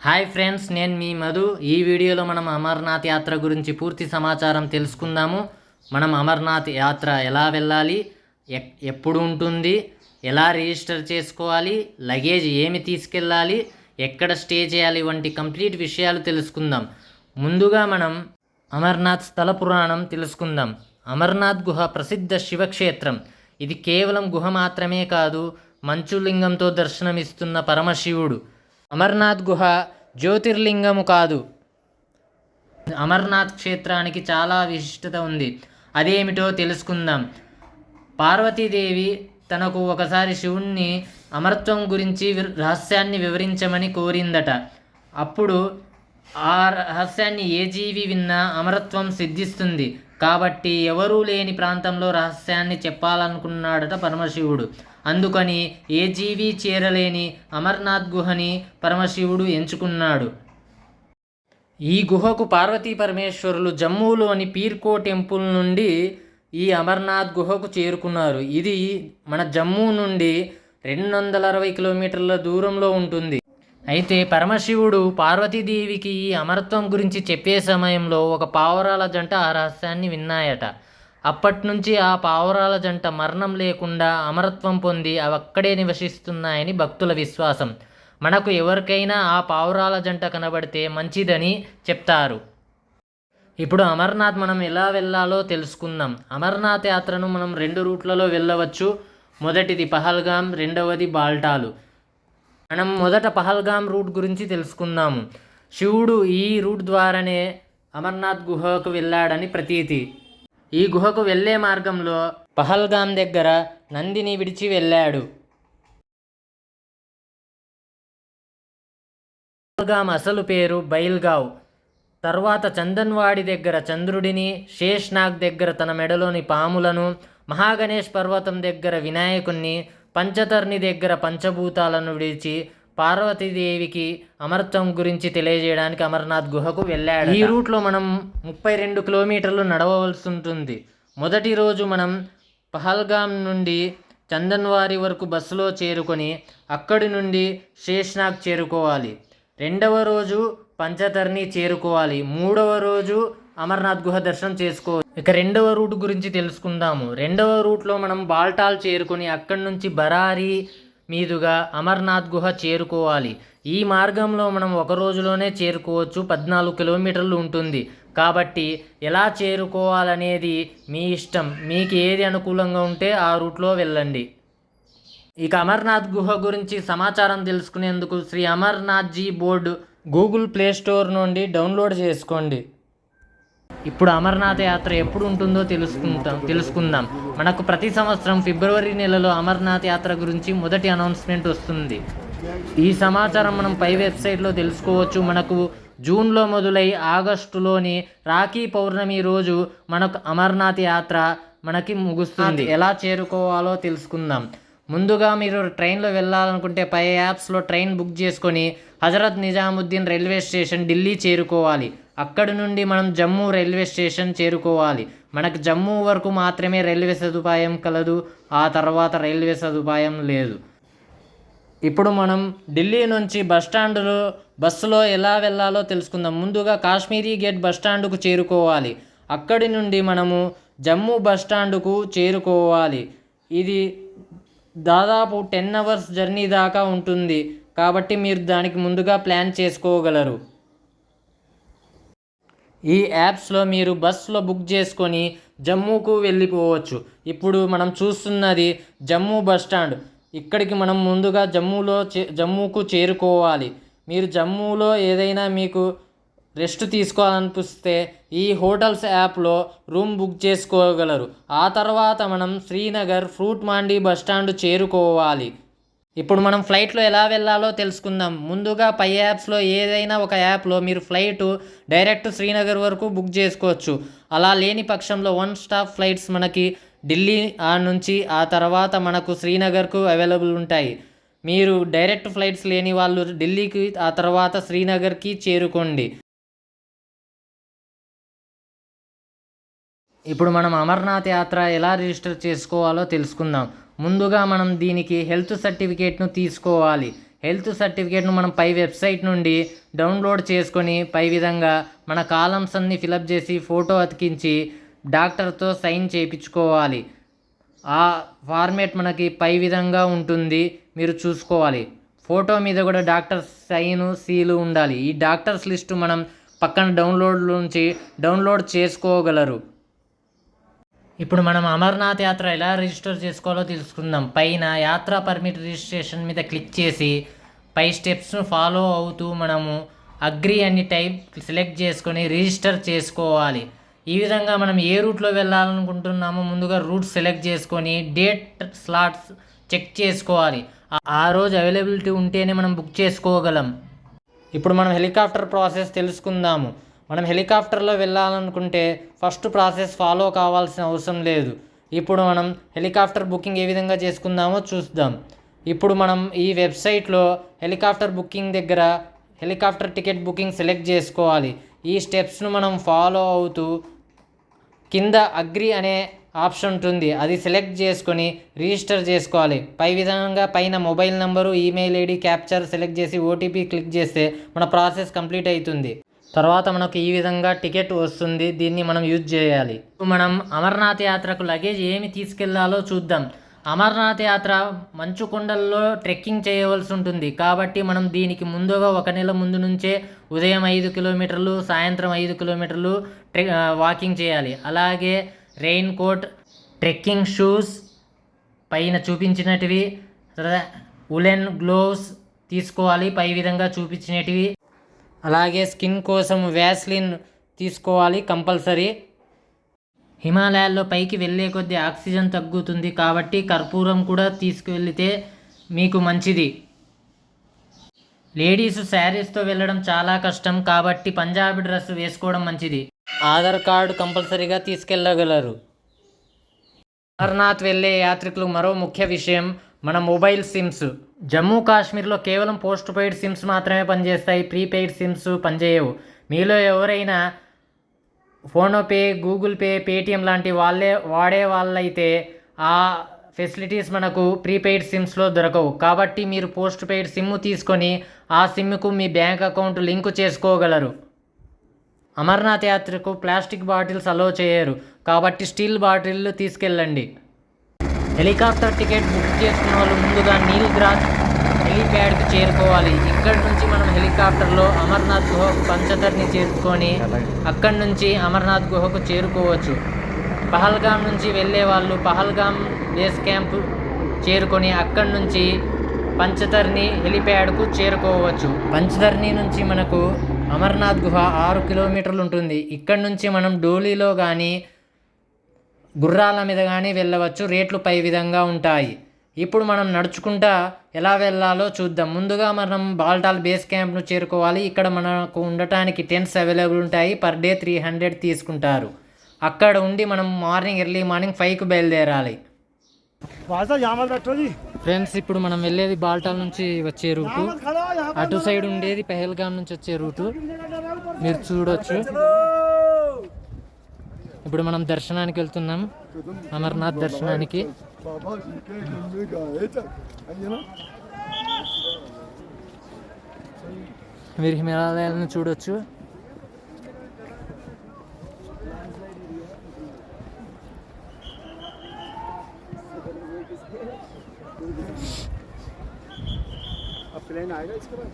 Hi friends, నేను మీ మధు. ఈ వీడియోలో మనం అమర్నాథ్ యాత్ర గురించి పూర్తి సమాచారం తెలుసుకుందాము. మనం అమర్నాథ్ యాత్ర ఎలా వెళ్ళాలి, ఎప్పుడు ఉంటుంది, ఎలా రిజిస్టర్ చేసుకోవాలి, లగేజ్ ఏమి తీసుకెళ్ళాలి, ఎక్కడ స్టే చేయాలి వంటి కంప్లీట్ విషయాలు తెలుసుకుందాం. ముందుగా మనం అమర్నాథ్ స్థల పురాణం తెలుసుకుందాం. అమర్నాథ్ గుహ ప్రసిద్ధ శివక్షేత్రం. ఇది కేవలం గుహ మాత్రమే కాదు, మంచులింగంతో దర్శనమిస్తున్న పరమశివుడు. అమర్నాథ్ గుహ జ్యోతిర్లింగము కాదు. అమర్నాథ్ క్షేత్రానికి చాలా విశిష్టత ఉంది. అదేమిటో తెలుసుకుందాం. పార్వతీదేవి తనకు ఒకసారి శివుణ్ణి అమరత్వం గురించి రహస్యాన్ని వివరించమని కోరిందట. అప్పుడు ఆ రహస్యాన్ని ఏ జీవి విన్నా అమరత్వం సిద్ధిస్తుంది కాబట్టి ఎవరూ లేని ప్రాంతంలో రహస్యాన్ని చెప్పాలనుకున్నాడట పరమశివుడు. అందుకని ఏ జీవి చేరలేని అమర్నాథ్ గుహని పరమశివుడు ఎంచుకున్నాడు. ఈ గుహకు పార్వతీ పరమేశ్వరులు జమ్మూలోని పీర్కో టెంపుల్ నుండి ఈ అమర్నాథ్ గుహకు చేరుకున్నారు. ఇది మన జమ్మూ నుండి 260 కిలోమీటర్ల దూరంలో ఉంటుంది. అయితే పరమశివుడు పార్వతీదేవికి ఈ అమరత్వం గురించి చెప్పే సమయంలో ఒక పావురాల జంట ఆ రహస్యాన్ని విన్నాయట. అప్పటి నుంచి ఆ పావురాల జంట మరణం లేకుండా అమరత్వం పొంది అవి అక్కడే నివసిస్తున్నాయని భక్తుల విశ్వాసం. మనకు ఎవరికైనా ఆ పావురాల జంట కనబడితే మంచిదని చెప్తారు. ఇప్పుడు అమర్నాథ్ మనం ఎలా వెళ్ళాలో తెలుసుకుందాం. అమర్నాథ్ యాత్రను మనం 2 రూట్లలో వెళ్ళవచ్చు. మొదటిది పహల్గాం, రెండవది బాల్టాలు. మనం మొదట పహల్గాం రూట్ గురించి తెలుసుకుందాము. శివుడు ఈ రూట్ ద్వారానే అమర్నాథ్ గుహకు వెళ్ళాడని ప్రతీతి. ఈ గుహకు వెళ్ళే మార్గంలో పహల్గాం దగ్గర నందిని విడిచి వెళ్ళాడు. పహల్గాం అసలు పేరు బైల్గావ్. తర్వాత చందన్వాడి దగ్గర చంద్రుడిని, శేష్నాగ్ దగ్గర తన మెడలోని పాములను, మహాగణేష్ పర్వతం దగ్గర వినాయకుణ్ణి, పంచతర్ని దగ్గర పంచభూతాలను విడిచి పార్వతీదేవికి అమరత్వం గురించి తెలియజేయడానికి అమర్నాథ్ గుహకు వెళ్ళాడు. ఈ రూట్లో మనం 32 కిలోమీటర్లు నడవవలసి ఉంటుంది. మొదటి రోజు మనం పహల్గాం నుండి చందన్వారి వరకు బస్సులో చేరుకొని అక్కడి నుండి శేష్నాగ్ చేరుకోవాలి. రెండవ రోజు పంచతర్ని చేరుకోవాలి. మూడవ రోజు అమర్నాథ్ గుహ దర్శనం చేసుకోవాలి. ఇక రెండవ రూట్ గురించి తెలుసుకుందాము. రెండవ రూట్లో మనం బాల్టాల్ చేరుకొని అక్కడి నుంచి బరారి మీదుగా అమర్నాథ్ గుహ చేరుకోవాలి. ఈ మార్గంలో మనం ఒక రోజులోనే చేరుకోవచ్చు. 14 కిలోమీటర్లు ఉంటుంది కాబట్టి ఎలా చేరుకోవాలనేది మీ ఇష్టం. మీకు ఏది అనుకూలంగా ఉంటే ఆ రూట్లో వెళ్ళండి. ఇక అమర్నాథ్ గుహ గురించి సమాచారం తెలుసుకునేందుకు Shri Amarnath ji board Google Play Store నుండి డౌన్లోడ్ చేసుకోండి. ఇప్పుడు అమర్నాథ్ యాత్ర ఎప్పుడు ఉంటుందో తెలుసుకుందాం. మనకు ప్రతి సంవత్సరం ఫిబ్రవరి నెలలో అమర్నాథ్ యాత్ర గురించి మొదటి అనౌన్స్మెంట్ వస్తుంది. ఈ సమాచారం మనం పై వెబ్సైట్లో తెలుసుకోవచ్చు. మనకు జూన్లో మొదలై ఆగస్టులోని రాఖీ పౌర్ణమి రోజు మనకు అమర్నాథ్ యాత్ర మనకి ముగుస్తుంది. ఎలా చేరుకోవాలో తెలుసుకుందాం. ముందుగా మీరు ట్రైన్లో వెళ్ళాలనుకుంటే పై యాప్స్లో ట్రైన్ బుక్ చేసుకొని హజరత్ నిజాముద్దీన్ రైల్వే స్టేషన్ ఢిల్లీ చేరుకోవాలి. అక్కడి నుండి మనం జమ్మూ రైల్వే స్టేషన్ చేరుకోవాలి. మనకు జమ్మూ వరకు మాత్రమే రైల్వే సదుపాయం కలదు. ఆ తర్వాత రైల్వే సదుపాయం లేదు. ఇప్పుడు మనం ఢిల్లీ నుంచి బస్సులో ఎలా వెళ్ళాలో తెలుసుకుందాం. ముందుగా కాశ్మీరీ గేట్ బస్టాండ్కు చేరుకోవాలి. అక్కడి నుండి మనము జమ్మూ బస్టాండ్కు చేరుకోవాలి. ఇది దాదాపు 10 అవర్స్ జర్నీ దాకా ఉంటుంది కాబట్టి మీరు దానికి ముందుగా ప్లాన్ చేసుకోగలరు. ఈ యాప్స్లో మీరు బస్సులో బుక్ చేసుకొని జమ్మూకు వెళ్ళిపోవచ్చు. ఇప్పుడు మనం చూస్తున్నది జమ్మూ బస్టాండ్. ఇక్కడికి మనం ముందుగా జమ్మూకు చేరుకోవాలి. మీరు జమ్మూలో ఏదైనా మీకు రెస్ట్ తీసుకోవాలనిపిస్తే ఈ హోటల్స్ యాప్లో రూమ్ బుక్ చేసుకోగలరు. ఆ తర్వాత మనం శ్రీనగర్ ఫ్రూట్ మండీ బస్టాండ్ చేరుకోవాలి. ఇప్పుడు మనం ఫ్లైట్లో ఎలా వెళ్ళాలో తెలుసుకుందాం. ముందుగా పై యాప్స్లో ఏదైనా ఒక యాప్లో మీరు ఫ్లైట్ డైరెక్ట్ శ్రీనగర్ వరకు బుక్ చేసుకోవచ్చు. అలా లేని పక్షంలో 1 స్టాప్ ఫ్లైట్స్ మనకి ఢిల్లీ నుంచి ఆ తర్వాత మనకు శ్రీనగర్కు అవైలబుల్ ఉంటాయి. మీరు డైరెక్ట్ ఫ్లైట్స్ లేని వాళ్ళు ఢిల్లీకి ఆ తర్వాత శ్రీనగర్కి చేరుకోండి. ఇప్పుడు మనం అమర్నాథ్ యాత్ర ఎలా రిజిస్టర్ చేసుకోవాలో తెలుసుకుందాం. ముందుగా మనం దీనికి హెల్త్ సర్టిఫికేట్ను తీసుకోవాలి. హెల్త్ సర్టిఫికేట్ను మనం పై వెబ్సైట్ నుండి డౌన్లోడ్ చేసుకొని పై విధంగా మన కాలమ్స్ అన్ని ఫిలప్ చేసి ఫోటో అతికించి డాక్టర్తో సైన్ చేయించుకోవాలి. ఆ ఫార్మేట్ మనకి పై విధంగా ఉంటుంది, మీరు చూసుకోవాలి. ఫోటో మీద కూడా డాక్టర్ సైను సీలు ఉండాలి. ఈ డాక్టర్స్ లిస్టు మనం పక్కన నుంచి డౌన్లోడ్ చేసుకోగలరు. ఇప్పుడు మనం అమర్నాథ్ యాత్ర ఎలా రిజిస్టర్ చేసుకోవాలో తెలుసుకుందాం. పైన యాత్రా పర్మిట్ రిజిస్ట్రేషన్ మీద క్లిక్ చేసి పై స్టెప్స్ను ఫాలో అవుతూ మనము అగ్రి అని టైప్ సెలెక్ట్ చేసుకొని రిజిస్టర్ చేసుకోవాలి. ఈ విధంగా మనం ఏ రూట్లో వెళ్ళాలనుకుంటున్నామో ముందుగా రూట్ సెలెక్ట్ చేసుకొని డేట్ స్లాట్స్ చెక్ చేసుకోవాలి. ఆ రోజు అవైలబిలిటీ ఉంటేనే మనం బుక్ చేసుకోగలం. ఇప్పుడు మనం హెలికాప్టర్ ప్రాసెస్ తెలుసుకుందాము. మనం హెలికాప్టర్లో వెళ్ళాలనుకుంటే ఫస్ట్ ప్రాసెస్ ఫాలో కావాల్సిన అవసరం లేదు. ఇప్పుడు మనం హెలికాప్టర్ బుకింగ్ ఏ విధంగా చేసుకుందామో చూద్దాం. ఇప్పుడు మనం ఈ వెబ్సైట్లో హెలికాప్టర్ బుకింగ్ దగ్గర హెలికాప్టర్ టికెట్ బుకింగ్ సెలెక్ట్ చేసుకోవాలి. ఈ స్టెప్స్ను మనం ఫాలో అవుతూ కింద అగ్రి అనే ఆప్షన్ ఉంటుంది, అది సెలెక్ట్ చేసుకొని రిజిస్టర్ చేసుకోవాలి. పై విధంగా పైన mobile number, email ID capture select చేసి ఓటీపీ క్లిక్ చేస్తే మన ప్రాసెస్ కంప్లీట్ అవుతుంది. తర్వాత మనకు ఈ విధంగా టికెట్ వస్తుంది, దీన్ని మనం యూజ్ చేయాలి. మనం అమర్నాథ్ యాత్రకు లగేజ్ ఏమి తీసుకెళ్లాలో చూద్దాం. అమర్నాథ్ యాత్ర మంచు కొండల్లో ట్రెక్కింగ్ చేయవలసి ఉంటుంది కాబట్టి మనం దీనికి ముందుగా 1 నెల ముందు నుంచే ఉదయం 5 కిలోమీటర్లు, సాయంత్రం 5 కిలోమీటర్లు వాకింగ్ చేయాలి. అలాగే రెయిన్ కోట్, ట్రెక్కింగ్ షూస్ పైన చూపించినటివి, ఉలెన్ గ్లోవ్స్ తీసుకోవాలి పై విధంగా చూపించినటివి. అలాగే స్కిన్ కోసం వ్యాస్లిన్ తీసుకోవాలి కంపల్సరీ. హిమాలయాల్లో పైకి వెళ్ళే కొద్దీ ఆక్సిజన్ తగ్గుతుంది కాబట్టి కర్పూరం కూడా తీసుకువెళితే మీకు మంచిది. లేడీస్ శారీస్తో వెళ్ళడం చాలా కష్టం కాబట్టి పంజాబీ డ్రెస్ వేసుకోవడం మంచిది. ఆధార్ కార్డు కంపల్సరీగా తీసుకెళ్ళగలరు. అమర్నాథ్ వెళ్ళే యాత్రికులు మరో ముఖ్య విషయం మన మొబైల్ సిమ్స్. జమ్మూ కాశ్మీర్లో కేవలం పోస్ట్ పెయిడ్ సిమ్స్ మాత్రమే పనిచేస్తాయి, ప్రీపెయిడ్ సిమ్స్ పనిచేయవు. మీలో ఎవరైనా ఫోన్పే, గూగుల్ పే, పేటిఎం లాంటి వాడే వాళ్ళైతే ఆ ఫెసిలిటీస్ మనకు ప్రీపెయిడ్ సిమ్స్లో దొరకవు. కాబట్టి మీరు పోస్ట్ పెయిడ్ సిమ్ తీసుకొని ఆ సిమ్కు మీ బ్యాంక్ అకౌంట్ లింకు చేసుకోగలరు. అమర్నాథ్ యాత్రకు ప్లాస్టిక్ బాటిల్స్ అలో చేయరు కాబట్టి స్టీల్ బాటిల్ తీసుకెళ్ళండి. హెలికాప్టర్ టికెట్ బుక్ చేసుకున్న వాళ్ళు ముందుగా నీల్గ్రాజ్ హెలిప్యాడ్కి చేరుకోవాలి. ఇక్కడి నుంచి మనం హెలికాప్టర్లో అమర్నాథ్ గుహకు పంచతర్ని చేసుకొని అక్కడి నుంచి అమర్నాథ్ గుహకు చేరుకోవచ్చు. పహల్గామ్ నుంచి వెళ్ళే వాళ్ళు పహల్గామ్ బేస్ క్యాంప్ చేరుకొని అక్కడి నుంచి పంచతర్ని హెలిప్యాడ్కు చేరుకోవచ్చు. పంచతర్ని నుంచి మనకు అమర్నాథ్ గుహ 6 కిలోమీటర్లు ఉంటుంది. ఇక్కడి నుంచి మనం డోలీలో కానీ గుర్రాల మీద కానీ వెళ్ళవచ్చు. రేట్లు పై విధంగా ఉంటాయి. ఇప్పుడు మనం నడుచుకుంటా ఎలా వెళ్ళాలో చూద్దాం. ముందుగా మనం బాల్టాల్ బేస్ క్యాంప్ను చేరుకోవాలి. ఇక్కడ మనకు ఉండటానికి టెంట్స్ అవైలబుల్ ఉంటాయి. పర్ డే 300 తీసుకుంటారు. అక్కడ ఉండి మనం ఎర్లీ మార్నింగ్ 5కు బయలుదేరాలి. ఫ్రెండ్స్, ఇప్పుడు మనం వెళ్ళేది బాల్టాల్ నుంచి వచ్చే రూటు. అటు సైడ్ ఉండేది పహల్గామ్ నుంచి వచ్చే రూటు, మీరు చూడొచ్చు. ఇప్పుడు మనం దర్శనానికి వెళ్తున్నాం, అమర్నాథ్ దర్శనానికి. మీరు హిమాలయాలను చూడొచ్చు. प्लेन आएगा इसके बाद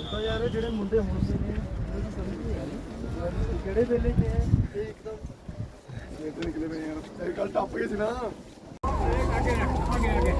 तो यार जेडे मुंडे होंदे ने केड़े वेले के एकदम ये तो निकले पे यार तेरे कल टप गए सी ना आगे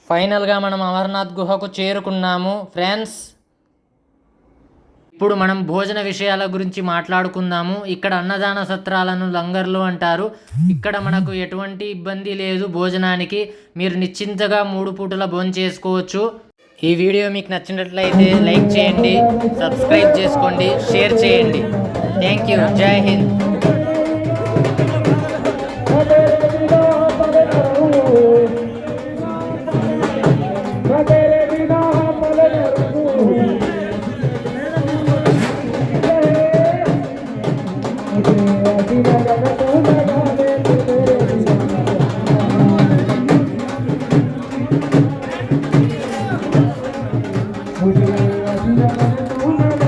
ఫైనల్గా మనం అమర్నాథ్ గుహకు చేరుకున్నాము ఫ్రెండ్స్. ఇప్పుడు మనం భోజన విషయాల గురించి మాట్లాడుకుందాము. ఇక్కడ అన్నదాన సత్రాలను లంగర్లు అంటారు. ఇక్కడ మనకు ఎటువంటి ఇబ్బంది లేదు భోజనానికి. మీరు నిశ్చింతగా 3 పూటల భోజనం చేసుకోవచ్చు. ఈ వీడియో మీకు నచ్చినట్లయితే లైక్ చేయండి, సబ్స్క్రైబ్ చేసుకోండి, షేర్ చేయండి. Thank you. జై హింద్. मुझे